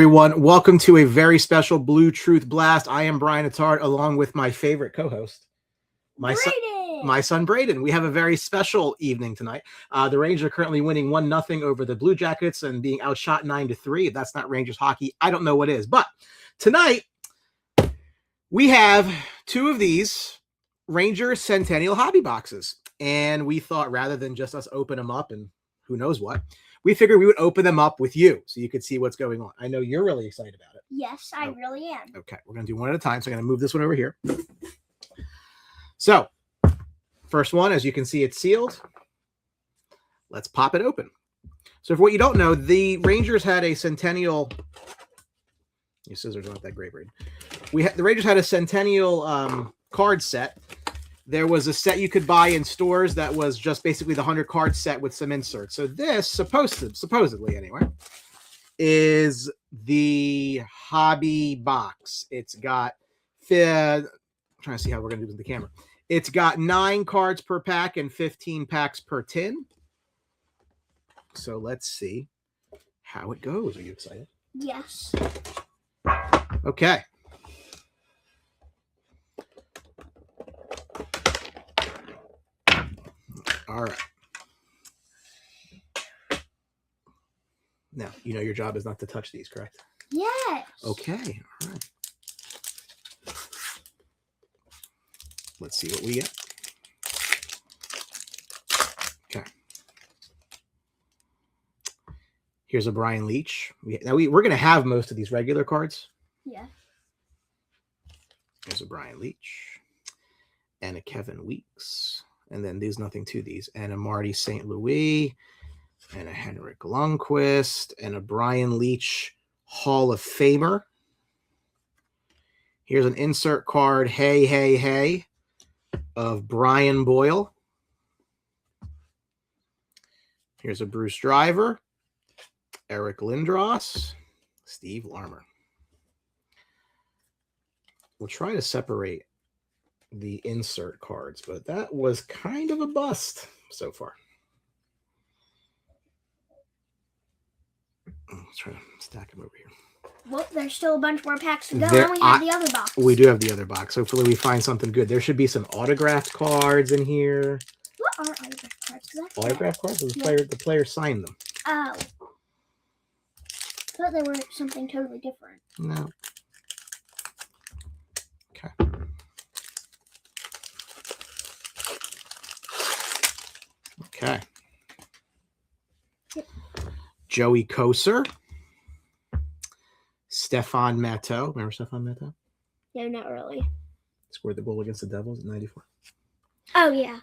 everyone. Welcome to a very special Blue Truth Blast. I am Brian Attard, along with my favorite co-host, my son Braden. We have a very special evening tonight. The Rangers are currently winning 1-0 over the Blue Jackets and being outshot 9-3. If that's not Rangers hockey, I don't know what is. But tonight, we have two of these Rangers Centennial hobby boxes. And we thought rather than just us open them up and who knows what, we figured we would open them up with you so you could see what's going on. I know you're really excited about it. Yes, I really am. Okay, we're going to do one at a time. So I'm going to move this one over here. So, first one, as you can see, it's sealed. Let's pop it open. So for what you don't know, the Rangers had a Centennial. Your scissors aren't that great, Braden. The Rangers had a Centennial card set. There was a set you could buy in stores that was just basically the 100 card set with some inserts. So this, supposedly anyway, is the hobby box. It's got, I'm trying to see how we're going to do this with the camera. It's got 9 cards per pack and 15 packs per tin. So let's see how it goes. Are you excited? Yes. Okay. All right. Now, you know your job is not to touch these, correct? Yes. Okay. All right. Let's see what we get. Okay. Here's a Brian Leach. We're going to have most of these regular cards. Yeah. Here's a Brian Leach and a Kevin Weeks. And then there's nothing to these. And a Marty St. Louis and a Henrik Lundqvist and a Brian Leach Hall of Famer. Here's an insert card, hey, of Brian Boyle. Here's a Bruce Driver, Eric Lindros, Steve Larmer. We'll try to separate the insert cards, but that was kind of a bust so far. Let's try to stack them over here. Well, there's still a bunch more packs to go, and we have the other box. We do have the other box. Hopefully we find something good. There should be some autographed cards in here. What are autographed cards? Autographed cards? The player signed them. Oh. I thought they were something totally different. No. Okay. Okay. Yep. Joey Koser. Stefan Matteau. Remember Stefan Matteau? No, not really. Scored the goal against the Devils in 94. Oh, yeah.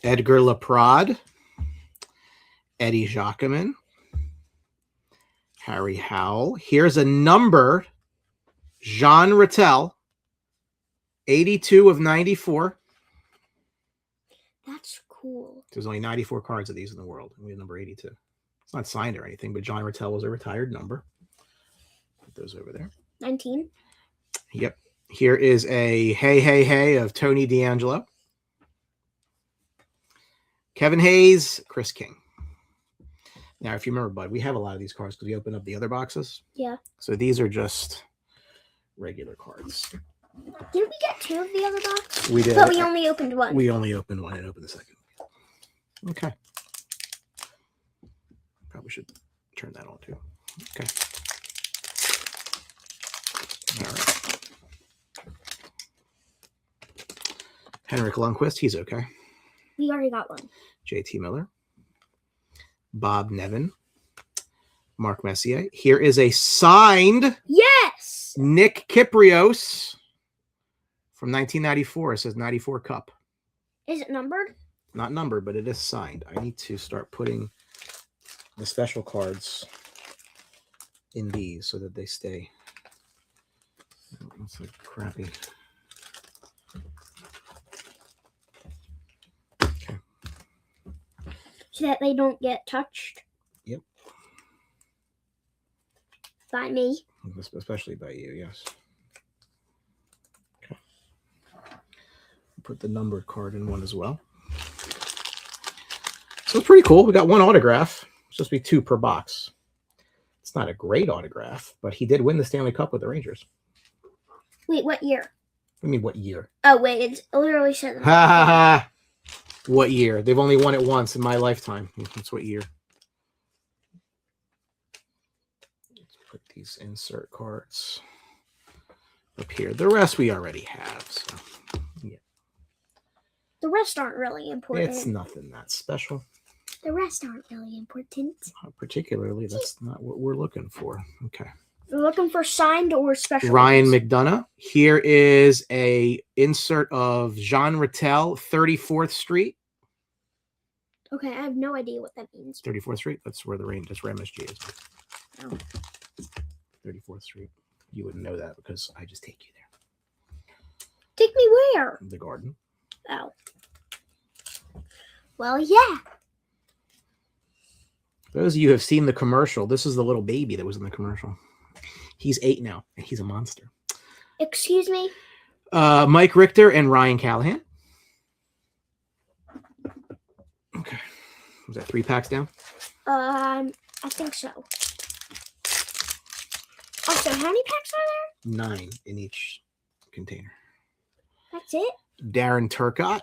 Edgar Laprade. Eddie Jacquemin. Harry Howell. Here's a number. Jean Rattel. 82 of 94. That's cool. There's only 94 cards of these in the world. And we have number 82. It's not signed or anything, but John Rattel was a retired number. Put those over there. 19. Yep. Here is a hey of Tony D'Angelo. Kevin Hayes, Chris King. Now, if you remember, Bud, we have a lot of these cards because we opened up the other boxes. Yeah. So these are just regular cards. Didn't we get 2 of the other box? We did. But we only opened 1. We only opened 1 and opened the second. Okay. Probably should turn that on too. Okay. All right. Henrik Lundqvist, he's okay. We already got 1. JT Miller. Bob Nevin. Mark Messier. Here is a signed Yes! Nick Kyprios from 1994. It says 94 Cup. Is it numbered? Not numbered, but it is signed. I need to start putting the special cards in these so that they stay. That's like crappy. Okay. So that they don't get touched? Yep. By me? Especially by you, yes. Okay. Put the numbered card in one as well. So it's pretty cool. We got 1 autograph. It's supposed to be 2 per box. It's not a great autograph, but he did win the Stanley Cup with the Rangers. Wait, what year? I mean, what year? Oh, wait, it literally says. Ha ha ha! What year? They've only won it once in my lifetime. That's what year. Let's put these insert cards up here. The rest we already have. So, yeah. The rest aren't really important. It's nothing that special. The rest aren't really important. Particularly, that's not what we're looking for. Okay. We're looking for signed or special. Ryan ones. McDonough. Here is a insert of Jean Rattel, 34th Street. Okay, I have no idea what that means. 34th Street. That's where the Rangers MSG is. Oh. 34th Street. You wouldn't know that because I just take you there. Take me where? The Garden. Oh. Well, yeah. Those of you who have seen the commercial, this is the little baby that was in the commercial. He's 8 now, and he's a monster. Excuse me? Mike Richter and Ryan Callahan. Okay. Was that 3 packs down? I think so. Also, how many packs are there? 9 in each container. That's it? Darren Turcotte.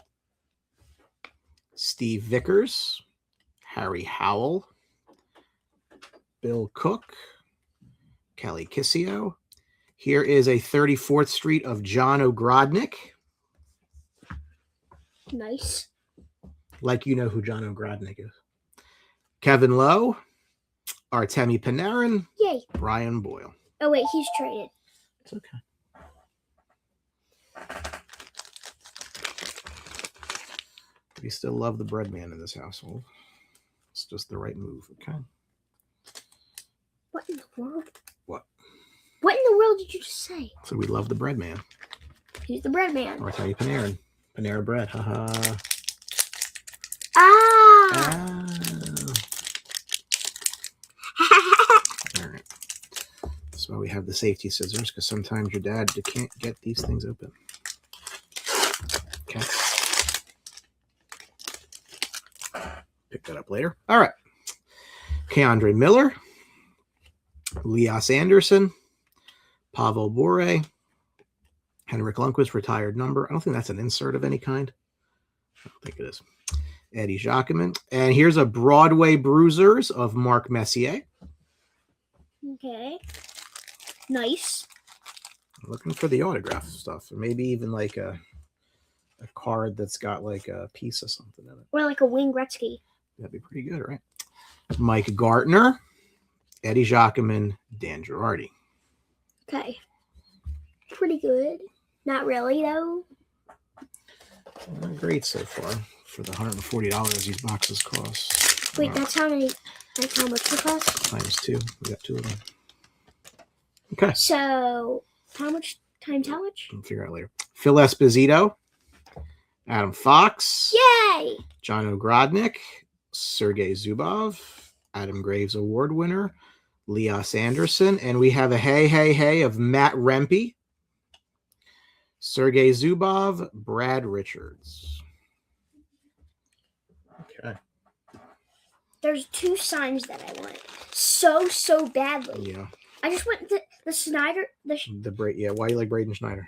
Steve Vickers. Harry Howell. Bill Cook. Kelly Kissio. Here is a 34th Street of John Ogrodnik. Nice. Like you know who John Ogrodnik is. Kevin Lowe. Artemi Panarin. Yay. Brian Boyle. Oh, wait, he's traded. It's okay. We still love the bread man in this household. It's just the right move, okay? What in the world? What? What in the world did you just say? So we love the bread man. Who's the bread man? Artemi Panarin. Panera bread. Haha. Ah! All right. That's why we have the safety scissors, because sometimes your dad can't get these things open. Okay. Pick that up later. All right. Keandre Miller. Lias Anderson. Pavel Bure. Henrik Lundqvist, retired number. I don't think that's an insert of any kind. I don't think it is. Eddie Jacquemin. And here's a Broadway Bruisers of Mark Messier. Okay. Nice. I'm looking for the autograph stuff. Or maybe even like a card that's got like a piece of something in it. Or like a Wayne Gretzky. That'd be pretty good, right? Mike Gartner. Eddie Jacquemin. Dan Girardi. Okay. Pretty good. Not really, though. Not great so far for the $140 these boxes cost. Wait, that's how much it costs? Times 2. We got 2 of them. Okay. So, how much times how much? We'll figure out later. Phil Esposito. Adam Fox. Yay! John Ogrodnik. Sergei Zubov. Adam Graves Award winner. Lias Anderson. And we have a hey of Matt Rempe. Sergei Zubov. Brad Richards. Okay. There's 2 signs that I want so badly. Yeah. I just want the Snyder, Yeah. Why you like Braden Schneider?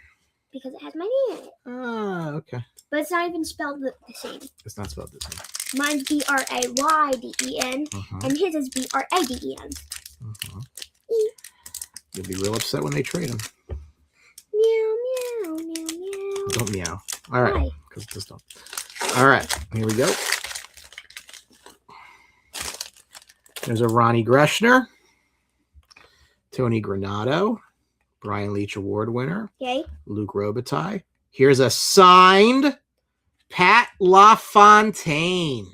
because it has my name in it. Ah, okay. But it's not even spelled the same. It's not spelled the same. Mine's Brayden, and his is Braden. You'll be real upset when they trade him. Meow, meow, meow, meow. Don't meow. All right. Why? Because just don't. All right. Here we go. There's a Ronnie Greshner. Tony Granato. Brian Leach Award winner. Okay. Luc Robitaille. Here's a signed Pat LaFontaine.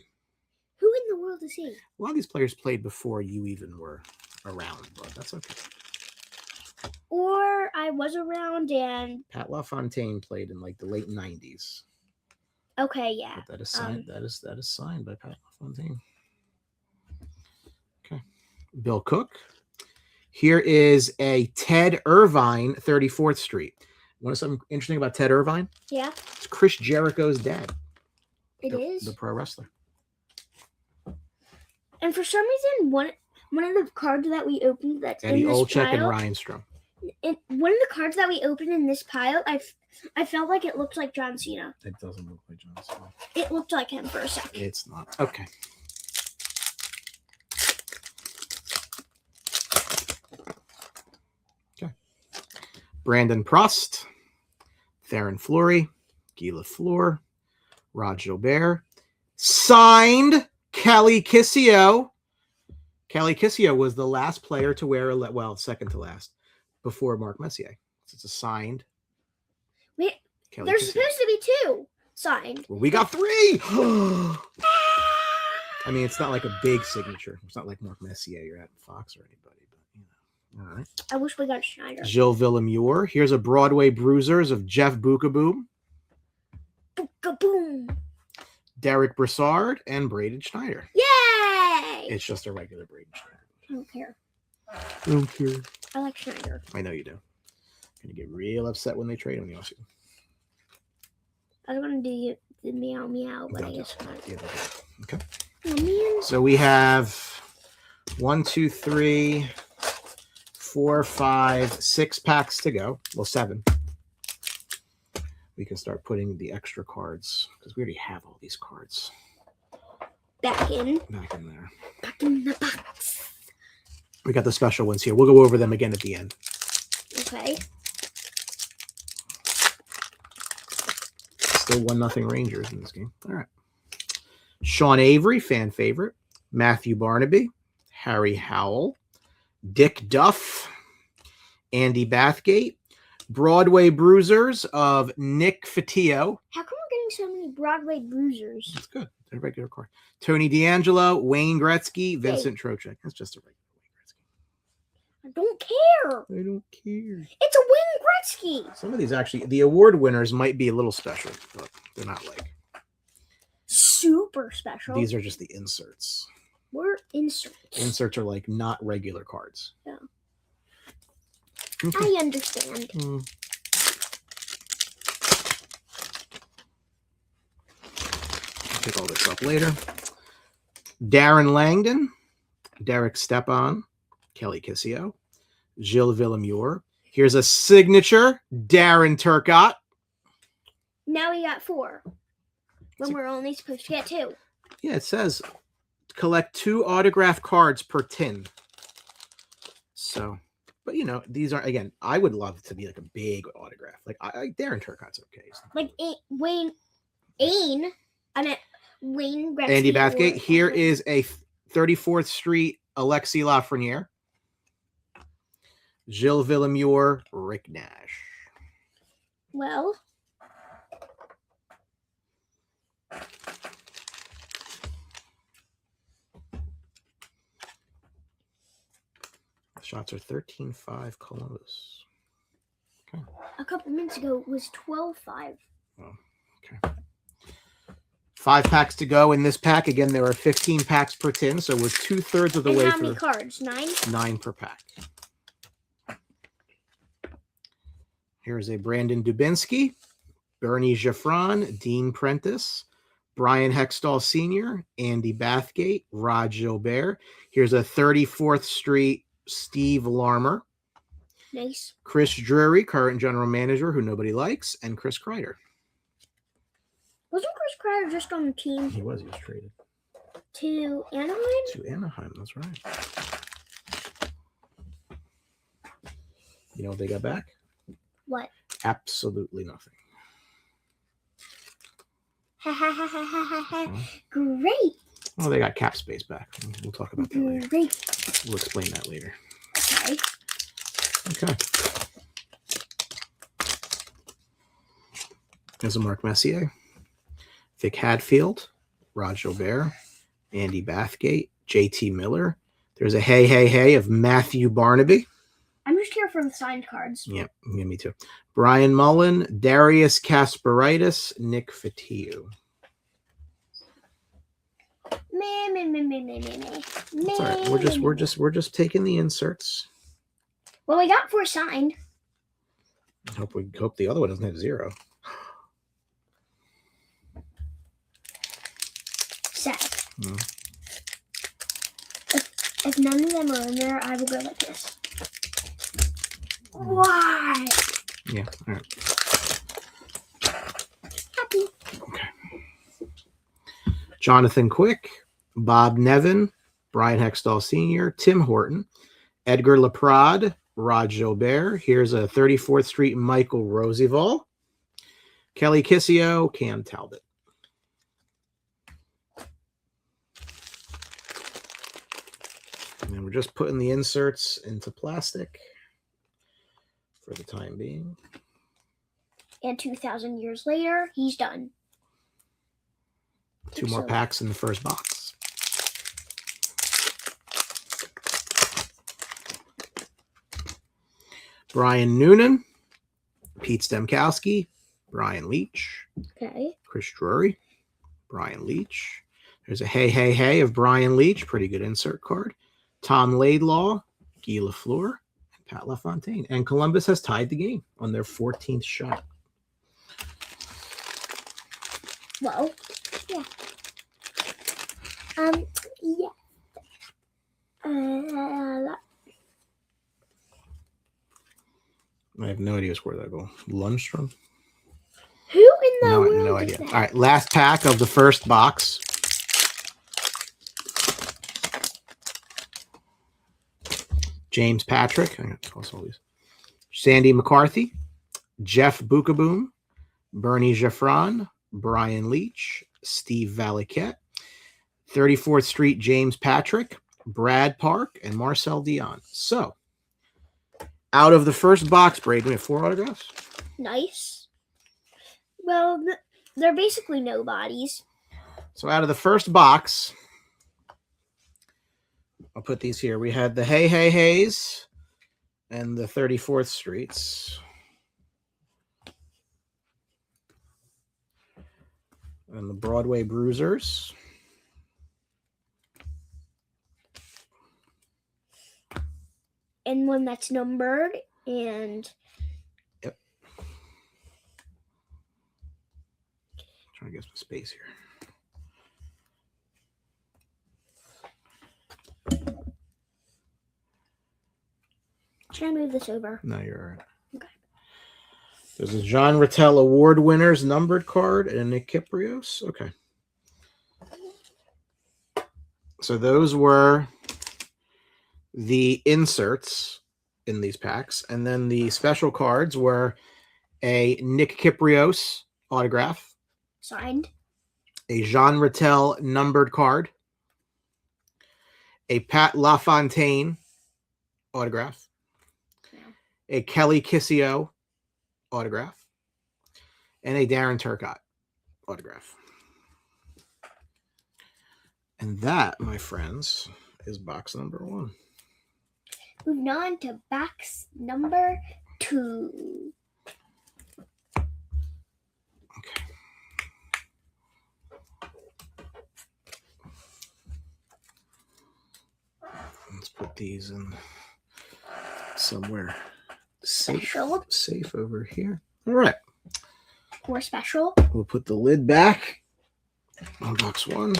Who in the world is he? A lot of these players played before you even were around, but that's okay. Or I was around and... Pat LaFontaine played in like the late 90s. Okay, yeah. But that is signed. That is signed by Pat LaFontaine. Okay. Bill Cook. Here is a Ted Irvine, 34th Street. Want something interesting about Ted Irvine? Yeah. It's Chris Jericho's dad. It is? The pro wrestler. And for some reason, one of the cards that we opened that's Eddie in this Olczyk and pile. Ryan Strom. One of the cards that we opened in this pile, I felt like it looked like John Cena. It doesn't look like John Cena. It looked like him for a second. It's not. Okay. Okay. Brandon Prost, Theron Fleury, Guy Lafleur, Rod Gilbert. Signed Kelly Kissio. Kelly Kissio was the last player to wear second to last before Mark Messier. So it's a signed. Wait, Kelly there's Kissio. supposed to be 2 signed. Well, we got 3. I mean, it's not like a big signature. It's not like Mark Messier or Adam Fox or anybody, but you know. All right. I wish we got Schneider. Gilles Villemure. Here's a Broadway Bruisers of Jeff Bookaboom, Boom! Derek Brassard, and Braden Schneider. Yay! It's just a regular Braden Schneider. I don't care. I don't care. I like Schneider. I know you do. Gonna get real upset when they trade him, Yossi. I was gonna do the meow meow, but I guess not. Yeah, okay. Oh, man. So we have 1, 2, 3, 4, 5, 6 packs to go. Well, 7. We can start putting the extra cards because we already have all these cards Back in there. Back in the box. We got the special ones here. We'll go over them again at the end. Okay. Still 1-0 Rangers in this game. All right. Sean Avery, fan favorite. Matthew Barnaby, Harry Howell, Dick Duff, Andy Bathgate, Broadway Bruisers of Nick Fatio. How come we're getting so many Broadway bruisers? That's good. They're a regular card. Tony D'Angelo, Wayne Gretzky, Vincent Trocheck. That's just a regular Wayne Gretzky. I don't care. I don't care. It's a Wayne Gretzky. Some of these actually, the award winners might be a little special, but they're not like Super special. these are just the inserts. We're inserts. Inserts are like not regular cards. Yeah. Okay. I understand. I'll pick all this up later. Darren Langdon, Derek Stepan, Kelly Kissio, Gilles Villemure. Here's a signature, Darren Turcotte. Now we got 4. When we're only supposed to get 2. Yeah, it says collect 2 autographed cards per tin. So, but you know, these are, again, I would love to be like a big autograph. Like Darren Turcotte's okay. Like Wayne Gretzky. Andy Bathgate. Here is a 34th Street Alexis Lafreniere. Gilles Villemure, Rick Nash. Well, Shots are 13-5 Columbus. Okay. a couple minutes ago it was 12-5. Oh, okay. 5 packs to go in this pack. Again, there are 15 packs per tin, so we're 2/3 of the And way how many through. cards? 9? 9 per pack. Here's a Brandon Dubinsky, Bernie Jaffron, Dean Prentice, Brian Hextall Sr., Andy Bathgate, Rod Gilbert. Here's a 34th Street Steve Larmer, Nice. Chris Drury, current general manager who nobody likes, and Chris Kreider. Wasn't Chris Kreider just on the team He was traded to Anaheim? to Anaheim. That's right. You know what they got back? What? Absolutely nothing. Ha ha ha ha ha ha. Great. Well, they got cap space back. We'll talk about that later. Great. We'll explain that later. Okay. Okay. There's a Mark Messier, Vic Hadfield, Rod Gilbert, Andy Bathgate, JT Miller. There's a hey of Matthew Barnaby. I'm just here for the signed cards. Yep, yeah, me too. Brian Mullen, Darius Kasparaitis, Nick Fatio. It's all right. We're just taking the inserts. Well, we got 4 signed. Hope the other one doesn't have 0. Sad. If none of them are in there, I will go like this. Why? Yeah. All right. Happy. Okay. Jonathan Quick, Bob Nevin, Brian Hextall Sr., Tim Horton, Edgar Laprade, Rod Gilbert. Here's a 34th Street Michael Roosevelt, Kelly Kissio, Cam Talbot. And we're just putting the inserts into plastic for the time being. And 2,000 years later, he's done. 2 more packs in the first box. Brian Noonan, Pete Stemkowski, Brian Leach, Okay. Chris Drury, Brian Leach. There's a Hey Hey Hey of Brian Leach, pretty good insert card. Tom Laidlaw, Guy Lafleur, and Pat LaFontaine. And Columbus has tied the game on their 14th shot. Well, yeah. Yeah. I have no idea where that go. Lundstrom? Who in the world? No idea. All right, last pack of the first box. James Patrick. I'm going to toss all these. Sandy McCarthy, Jeff Bukaboom, Bernie Jaffron, Brian Leach, Steve Valiquette, 34th Street James Patrick, Brad Park, and Marcel Dion. So, out of the first box, Braden, we have 4 autographs. Nice. Well, they're basically nobodies. So, out of the first box, I'll put these here. We had the Hey Hey Heys and the 34th Streets. And the Broadway Bruisers. And one that's numbered and... Yep. Trying to get some space here. Should I move this over? No, you're all right. Okay. There's a John Rattel Award winners numbered card and a Nick Kiprios. Okay. So those were the inserts in these packs. And then the special cards were a Nick Kiprios autograph. Signed. A Jean Rattel numbered card. A Pat LaFontaine autograph. A Kelly Kissio autograph, and a Darren Turcotte autograph. And that, my friends, is box number 1. Moving on to box number 2. Okay. Let's put these in somewhere. Special. Safe over here. All right. Or special. We'll put the lid back on box 1.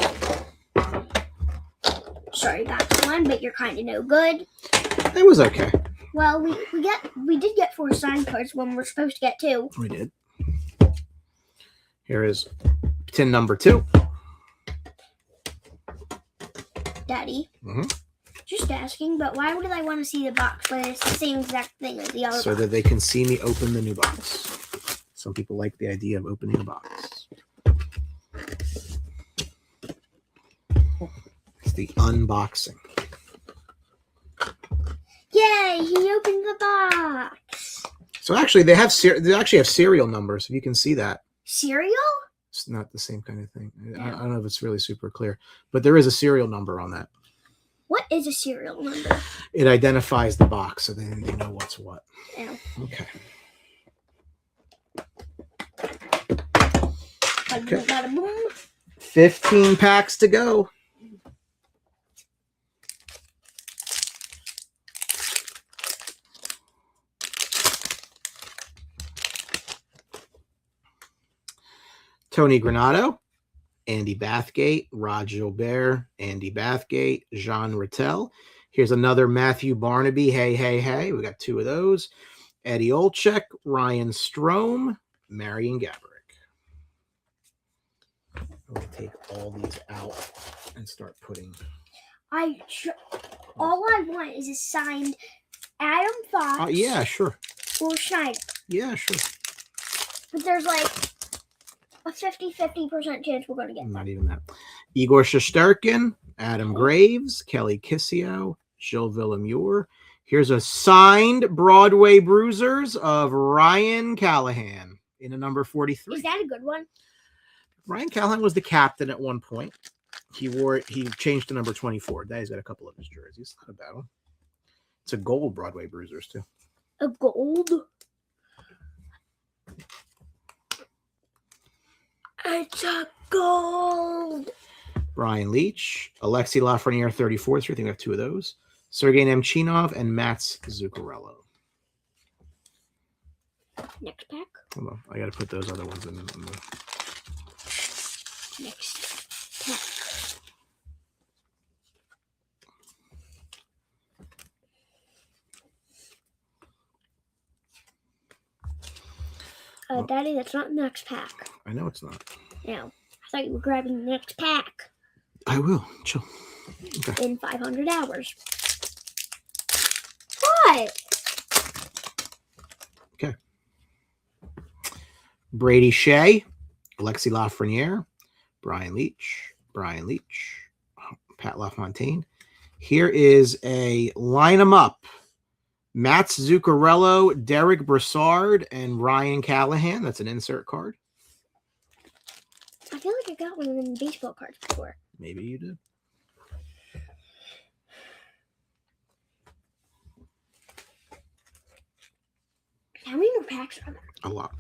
Sorry, box 1, but you're kind of no good. It was okay. Well, we did get 4 signed cards when we're supposed to get 2. We did. Here is tin number 2. Daddy. Mm-hmm. Just asking, but why would I want to see the box when it's the same exact thing as the other So box? that they can see me open the new box. Some people like the idea of opening a box. It's the unboxing. Yay! He opened the box. So actually, they actually have serial numbers. If you can see that, Cereal? it's not the same kind of thing. I don't know if it's really super clear, but there is a serial number on that. What is a serial number? It identifies the box, so they know what's what. Oh. Okay. Okay. 15 packs to go. Tony Granato, Andy Bathgate, Rod Gilbert, Andy Bathgate, Jean Rattel, Here's another Matthew Barnaby. Hey, hey, hey. We got 2 of those. Eddie Olczyk, Ryan Strome, Marion Gaborik. I'm going to take all these out and start putting. All I want is a signed Adam Fox. Yeah, sure. Or Schneider. Yeah, sure. But there's like a 50% chance we're going to get Not even that. Igor Shesterkin, Adam Graves, Kelly Kissio, Gilles Villemure. Here's a signed Broadway Bruisers of Ryan Callahan in a number 43. Is that a good one? Ryan Callahan was the captain at one point. He changed to number 24. Now he's got a couple of his jerseys. Not a bad one. It's a gold Broadway Bruisers, too. A gold? It's a gold. Brian Leach, Alexei Lafreniere, 34th. I think we have 2 of those. Sergei Nemchinov and Mats Zuccarello. Next pack. Hold on. I got to put those other ones in. Next pack. Daddy, that's not the next pack. I know it's not. No. I thought you were grabbing the next pack. I will. Chill. Okay. In 500 hours. What? Okay. Brady Shea, Alexei Lafreniere, Brian Leach, Pat LaFontaine. Here is a line 'em up. Mats Zuccarello, Derek Brassard, and Ryan Callahan. That's an insert card. I feel like I got one of them baseball cards before. Maybe you did. How many more packs are there? A lot.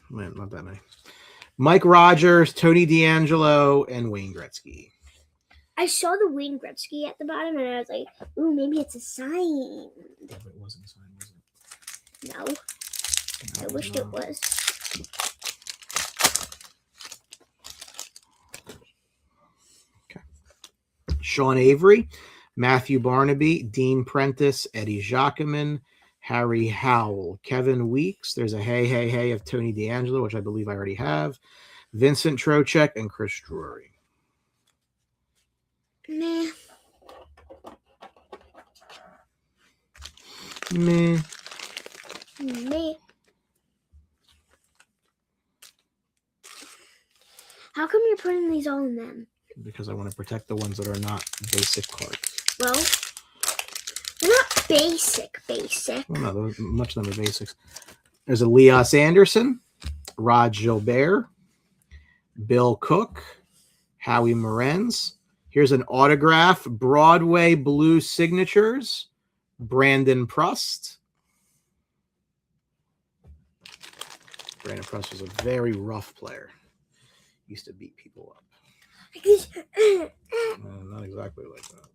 Man, not that many. Mike Rogers, Tony D'Angelo, and Wayne Gretzky. I saw the Wayne Gretzky at the bottom, and I was like, ooh, maybe it's a sign. Yeah, but it wasn't a sign, was it? No. I wished it was. Okay. Sean Avery, Matthew Barnaby, Dean Prentice, Eddie Jacquemin, Harry Howell, Kevin Weeks. There's a hey, hey, hey of Tony D'Angelo, which I believe I already have. Vincent Trocheck and Chris Drury. Meh. Meh. Meh. How come you're putting these all in them? Because I want to protect the ones that are not basic cards. Well, they're not basic. Well, no, much of them are basics. There's a Leos Anderson, Rod Gilbert, Bill Cook, Howie Morenz. Here's an autograph, Broadway Blue Signatures, Brandon Prust. Brandon Prust was a very rough player. Used to beat people up. Like this. Not exactly like that.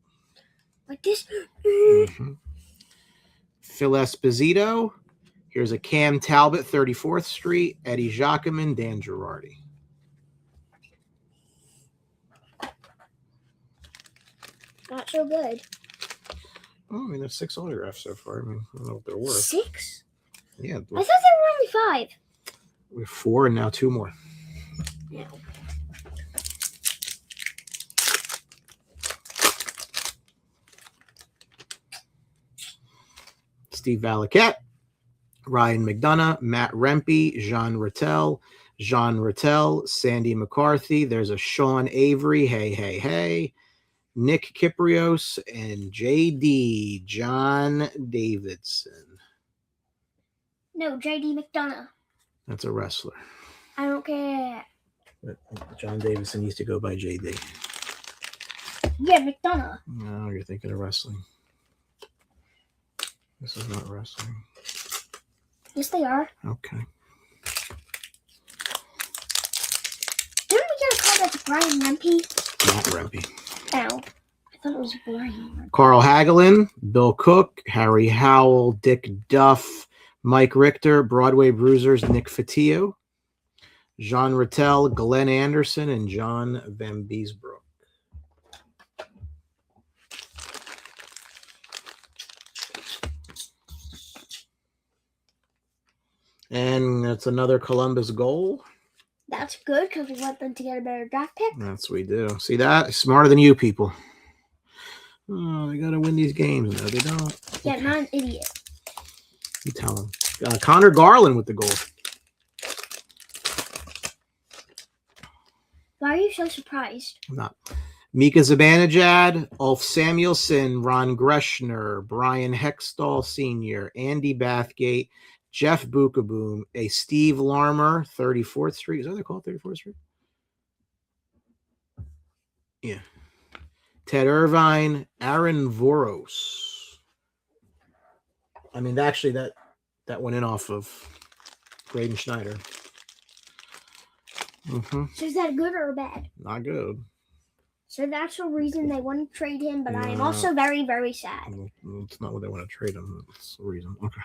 Like this. Mm-hmm. Phil Esposito. Here's a Cam Talbot, 34th Street, Eddie Jacquemin, Dan Girardi. Not so good. Oh, I mean, there's 6 autographs so far. I mean, I don't know what they're worth. 6? Yeah. I thought there were only 5. We have 4 and now 2 more. No. Steve Valiquette, Ryan McDonough, Matt Rempe, Jean Rattel, Sandy McCarthy. There's a Sean Avery, hey, hey, hey. Nick Kiprios, and JD, John Davidson. No, JD McDonough. That's a wrestler. I don't care. But John Davidson used to go by JD. Yeah, McDonough. No, you're thinking of wrestling. This is not wrestling. Yes, they are. Okay. Didn't we get a card that's Brian Rempe? Not Rempe. Ow. I thought it was Brian. Carl Hagelin, Bill Cook, Harry Howell, Dick Duff, Mike Richter, Broadway Bruisers, Nick Fatillo, Jean Rattel, Glenn Anderson, and John Van Beesbrook. And that's another Columbus goal. That's good because we want them to get a better draft pick. That's what we do. See that? Smarter than you people. Oh, they got to win these games. No, they don't. Yeah, Okay. not an idiot. You tell them. Connor Garland with the goal. Why are you so surprised? I'm not. Mika Zibanejad, Ulf Samuelson, Ron Greschner, Brian Hextall Sr., Andy Bathgate, Jeff Bukaboom, a Steve Larmer, 34th Street. Is that what they call it, 34th Street? Yeah. Ted Irvine, Aaron Voros. I mean, actually, that went in off of Braden Schneider. So is that good or bad? Not good. So that's the reason they want to trade him, but I am also very, very sad. It's not what they want to trade him. That's the reason. Okay.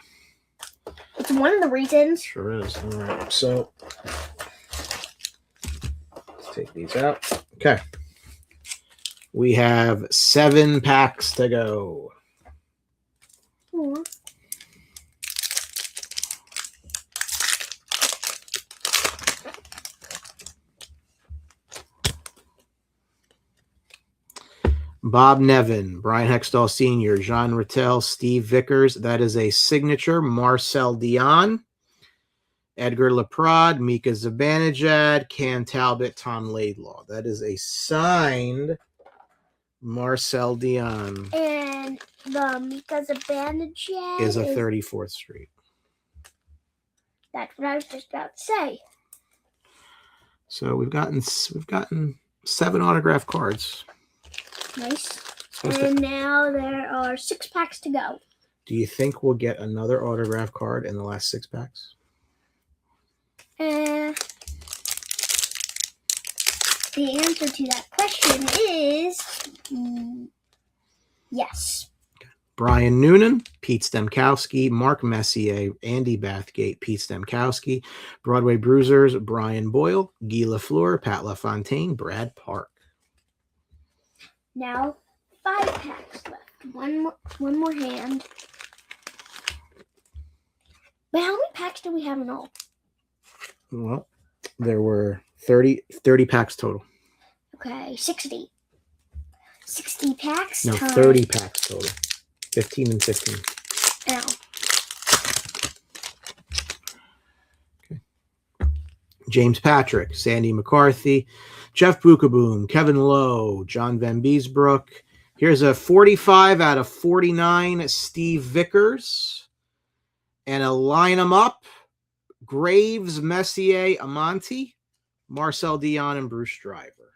It's one of the reasons. Sure is. All right. So let's take these out. Okay. We have 7 packs to go. Aw. Bob Nevin, Brian Hextall Sr., Jean Rattel, Steve Vickers. That is a signature. Marcel Dion, Edgar Leprade, Mika Zibanejad, Cam Talbot, Tom Laidlaw. That is a signed Marcel Dion. And the Mika Zibanejad Is a 34th Street. That's what I was just about to say. So we've gotten 7 autograph cards. Nice. And now there are 6 packs to go. Do you think we'll get another autograph card in the last 6 packs? The answer to that question is yes. Brian Noonan, Pete Stemkowski, Mark Messier, Andy Bathgate, Pete Stemkowski, Broadway Bruisers, Brian Boyle, Guy Lafleur, Pat LaFontaine, Brad Park. Now 5 packs left. One more hand. But how many packs do we have in all? Well, there were 30 packs total. Okay, 60. 60 packs? No, 30 packs total. 15 and 15. Ow. Okay. James Patrick, Sandy McCarthy, Jeff Bukaboom, Kevin Lowe, John Van Beesbrook. Here's a 45 out of 49, Steve Vickers. And a line 'em up. Graves, Messier, Amonte, Marcel Dion, and Bruce Driver.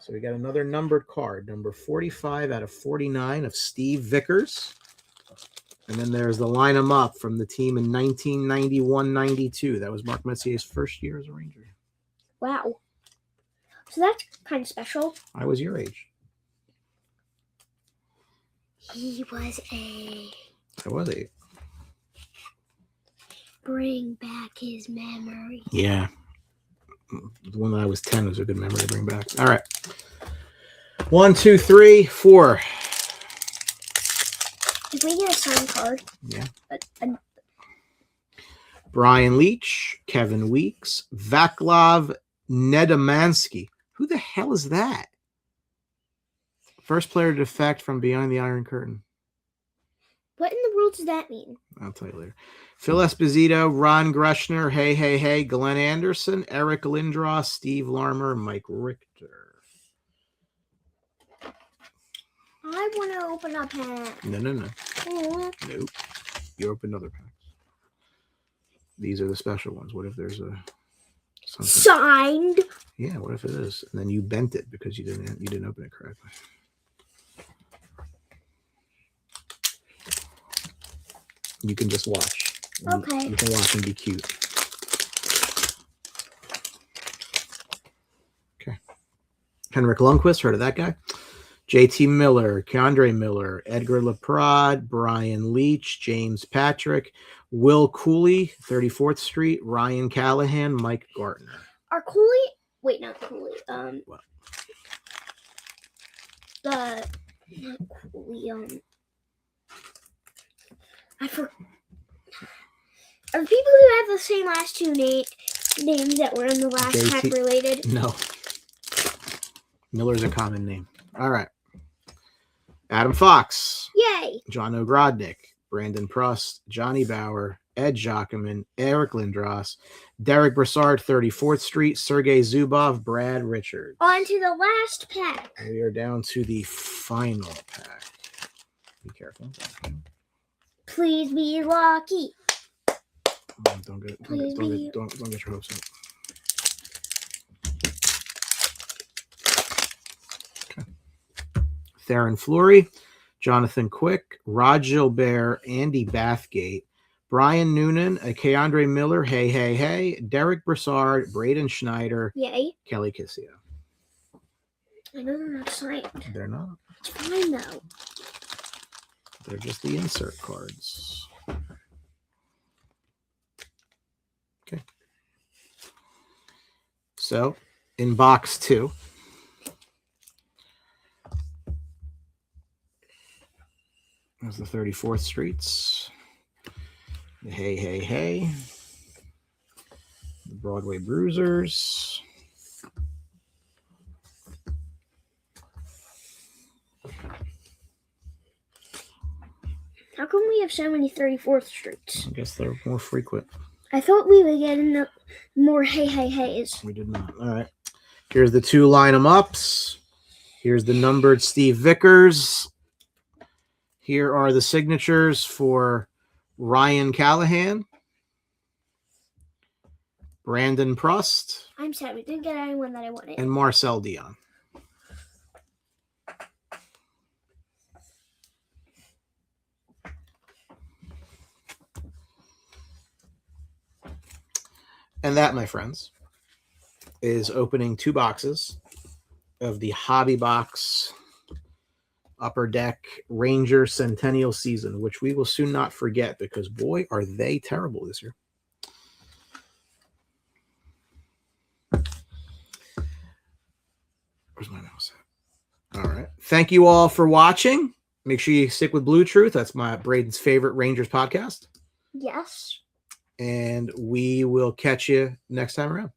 So we got another numbered card, number 45 out of 49 of Steve Vickers. And then there's the line 'em up from the team in 1991-92. That was Mark Messier's first year as a Ranger. Wow. So that's kind of special. I was your age. He was a... I was 8. Bring back his memory. Yeah. The one that I was 10 was a good memory to bring back. All right. 1, 2, 3, 4. If we get a signed card. Yeah. Brian Leach, Kevin Weeks, Vaclav Nedomansky. Who the hell is that? First player to defect from behind the Iron Curtain. What in the world does that mean? I'll tell you later. Phil Esposito, Ron Greschner, hey, Glenn Anderson, Eric Lindros, Steve Larmer, Mike Richter. I want to open a pack. No. Oh. Nope. You open other packs. These are the special ones. What if there's a something? Signed? Yeah, what if it is? And then you bent it because you didn't open it correctly. You can just watch. Okay. You can watch and be cute. Okay. Henrik Lundqvist, heard of that guy? JT Miller, Keandre Miller, Edgar Leprade, Brian Leach, James Patrick, Will Cooley, 34th Street, Ryan Callahan, Mike Gartner. Are Cooley... Wait, not Cooley. What? Not Cooley, Are the people who have the same last two names that were in the last JT pack related? No. Miller's a common name. All right. Adam Fox. Yay! John Ogrodnik. Brandon Prust. Johnny Bauer. Ed Jockeman. Eric Lindros. Derek Brassard, 34th Street. Sergey Zubov. Brad Richards. On to the last pack. We are down to the final pack. Be careful. Please be lucky. Don't get your hopes up. Okay. Theron Fleury, Jonathan Quick, Rod Gilbert, Andy Bathgate, Brian Noonan, Keandre Miller, hey, Derek Brassard, Braden Schneider, Yay. Kelly Kissio. I know they're not signed. They're not. It's fine though. They're just the insert cards. Okay. So, in box 2, there's the 34th Streets. The hey. The Broadway Bruisers. How come we have so many 34th Streets? I guess they're more frequent. I thought we would get enough more heys. We did not. All right. Here's the 2 line 'em ups. Here's the numbered Steve Vickers. Here are the signatures for Ryan Callahan, Brandon Prust, I'm sad we didn't get anyone that I wanted. and Marcel Dion. And that, my friends, is opening 2 boxes of the Hobby Box Upper Deck Ranger Centennial season, which we will soon not forget because, boy, are they terrible this year. Where's my mouse at? All right. Thank you all for watching. Make sure you stick with BlueTruth. That's my Braden's favorite Rangers podcast. Yes. And we will catch you next time around.